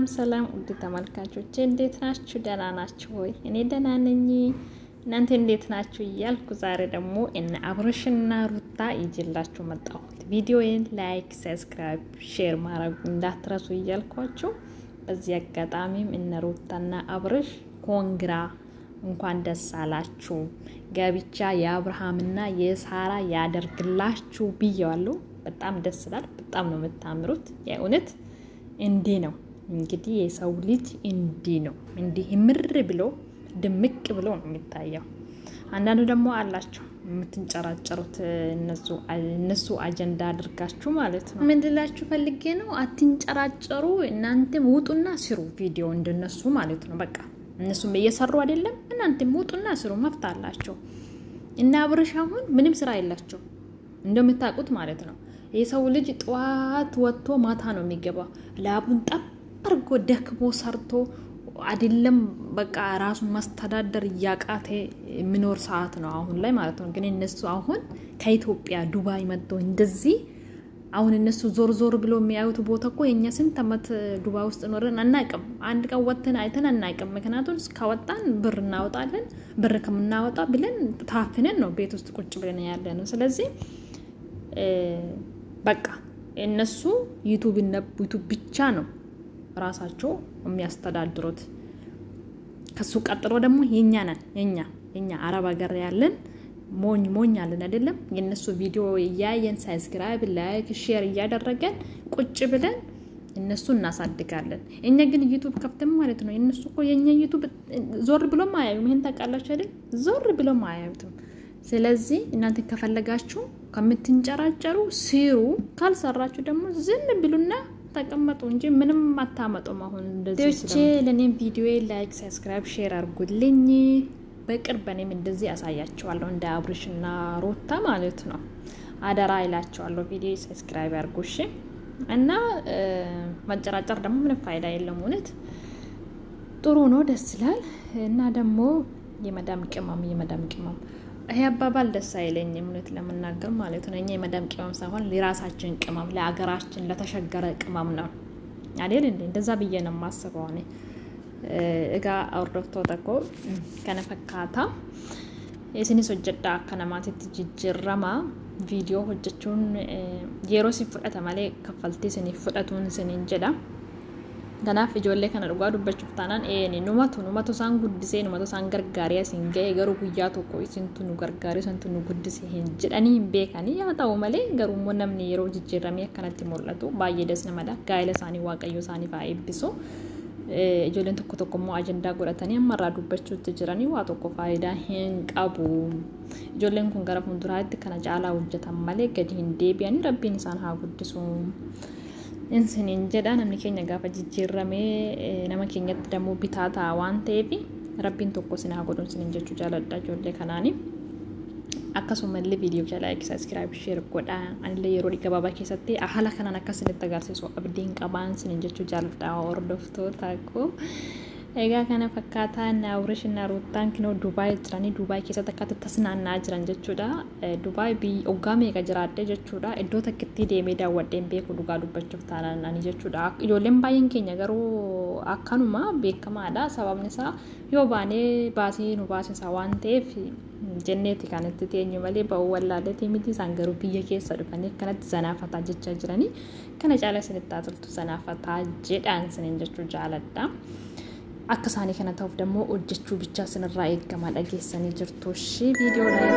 ሰላም ውድ ተመልካቾቼ እንዴት ናችሁ? ደህና ናችሁ ወይ? እኔ ደህና ነኝ። እናንተ እንዴት ናችሁ? እያልኩ ዛሬ ደግሞ እነ አብርሽና ሩታ ይዤላችሁ መጣሁ። ቪዲዮዬን ላይክ፣ ሰብስክራይብ፣ ሼር ማድረግ እንዳትረሱ እያልኳችሁ በዚህ አጋጣሚም እነ ሩታና አብርሽ ኮንግራ እንኳን ደስ አላችሁ። ጋብቻ የአብርሃምና የሳራ ያደርግላችሁ ብያለሁ። በጣም ደስ ይላል። በጣም ነው የምታምሩት። የእውነት እንዴ ነው እንግዲህ የሰው ልጅ እንዴ ነው እንዴ ምር ብሎ ድምቅ ብሎ ነው የሚታየው። አንዳንዱ ደግሞ አላችሁ የምትንጨራጨሩት እነሱ አጀንዳ አድርጋችሁ ማለት ነው። ምን ልላችሁ ፈልጌ ነው፣ አትንጨራጨሩ። እናንተም ውጡና ስሩ ቪዲዮ እንደነሱ ማለት ነው። በቃ እነሱም እየሰሩ አይደለም፣ እናንተም ውጡና ስሩ። መፍታላችሁ እና አብርሽ አሁን ምንም ስራ የላቸው እንደምታውቁት ማለት ነው። የሰው ልጅ ጧት ወጥቶ ማታ ነው የሚገባው። ላቡን ጠርጎ ደክሞ ሰርቶ አይደለም በቃ ራሱን ማስተዳደር ያቃተ የሚኖር ሰዓት ነው አሁን ላይ ማለት ነው። ግን እነሱ አሁን ከኢትዮጵያ ዱባይ መጥቶ እንደዚህ አሁን እነሱ ዞር ብሎ የሚያዩት ቦታ እኮ የኛ ስንት አመት ዱባይ ውስጥ ኖረን አናውቅም። አንድ ቀን ወጥተን አይተን አናውቅም። ምክንያቱም እስካወጣን ብር እናወጣለን። ብር ከምናወጣ ብለን ታፍነን ነው ቤት ውስጥ ቁጭ ብለን ያለነው። ስለዚህ በቃ እነሱ ዩቲዩብ ብቻ ነው ራሳቸው የሚያስተዳድሩት። ከሱ ቀጥሎ ደግሞ የኛ አረብ ሀገር ያለን ሞኝ አለን አይደለም። የነሱ ቪዲዮ ያየን ሰብስክራይብ፣ ላይክ፣ ሼር እያደረገን ቁጭ ብለን እነሱ እናሳድጋለን። እኛ ግን ዩቲዩብ ከፍተን ማለት ነው። እነሱ እኮ የኛ ዩቲዩብ ዞር ብሎ ማያዩ ምን ታውቃላችሁ አይደል? ዞር ብሎ ማያዩትም። ስለዚህ እናንተ ከፈለጋችሁ ከምትንጨራጨሩ ሲሩ፣ ካልሰራችሁ ደግሞ ዝም ብሉና ተቀመጡ እንጂ ምንም አታመጡም። አሁን እንደዚህ ለኔም ቪዲዮ ላይክ፣ ሰብስክራይብ፣ ሼር አድርጉልኝ። በቅርብ እኔም እንደዚህ ያሳያችኋለሁ እንደ አብርሽና ሩታ ማለት ነው። አደራ ይላችኋለሁ። ቪዲዮ ሰብስክራይብ አድርጉሽ እና ማንጨራጨር ደግሞ ምንም ፋይዳ የለም። እውነት ጥሩ ነው፣ ደስ ይላል። እና ደግሞ የመዳም ቅመም ይሄ አባባል ደስ አይለኝም እውነት ለመናገር ማለት ነው። እኛ የመዳም ቅመም ሳይሆን ለራሳችን ቅመም፣ ለአገራችን ለተሸገረ ቅመም ነው አይደል እንዴ? እንደዛ ብዬ ነው የማስበው እኔ። እጋ አውርዶቶ ተኮ ከነፈካታ የሲኒስ ወጀዳ ከነማት ትጅጅረማ ቪዲዮ ሆጀቹን የሮ ሲፈቀተ ማለ ከፈልቲ ሲኒ ፍቀቱን ሲኒን ጀዳ ገናፍ ጆሌ ከነ ዱጋ ዱበቹ ፍታናን ኑማቱ ሳን ጉድሴ ኑማቱ ሳን ገርጋሪያ ሲንገ ገሩ ጉያ ቶኮ ሲንቱኑ ገርጋሪ ሲንቱኑ ጉድሴ ሄንጅዳኒ ቤካኒ ያታው ማለ ገሩ ሞነምኒ የሮ ጅጅረሚ ከነቲ ሞለቱ ባየደስ ነመዳ ጋይለ ሳኒ ዋቀዮ ሳኒ ፋይብሶ ጆሌን ቶኮ ሞ አጀንዳ ጎራተኒ አማራዱበቹ ትጅራኒ ዋቶኮ ፋይዳ ሄንቃቡ ጆሌን ኩን ገራ ሁንዱራት ከነ ጃላ ወጀታ ማለ ገዲን ዴቢያኒ ረቢን ሳን ሀ ጉድሱ እንስኒን ጀዳ namni keenya gaafa jijjiirame nama keenyatti demo bitata waan ta'eef rabbiin tokko sinaa godhun sinin jechuu jaaladha ijoollee kanaani. akkasumallee viidiyoo jala like, subscribe, share godha. anillee yeroo gabaabaa keessatti haala kanaan akkasinitti agarsiisu abdiin qabaan sinin jechuu jaaladha hordoftoota ko. egaa kana fakkaata na Abrishina Rutaan kino Dubai jirani. Dubai keessatti akka tasnaannaa jiran jechuudha. Dubai bi oggame ka jiraadde jechuudha. Iddoo takkitti deemee daawwadheen beeku dhugaa dubbachuuf taanaan jechuudha. Ijoolleen baay'een keenya garuu akkanuma beekamaadha. sababni isaa yoo baanee baasii nu baasisa waan ta'eef jenneeti kanatti teenyu malee ba'uu wallaallee miti. isaan garuu biyya keessa dhufanii kanatti zanaafataa jechaa jiranii. kana caalaa isinitti taatultu zanaafataa jedhaan sinin jechuu jaaladha. akka saanii kana ta'uuf ደግሞ hojjechuu bicha sinirraa eegama dhageessanii jirtu. ቪዲዮ ላይ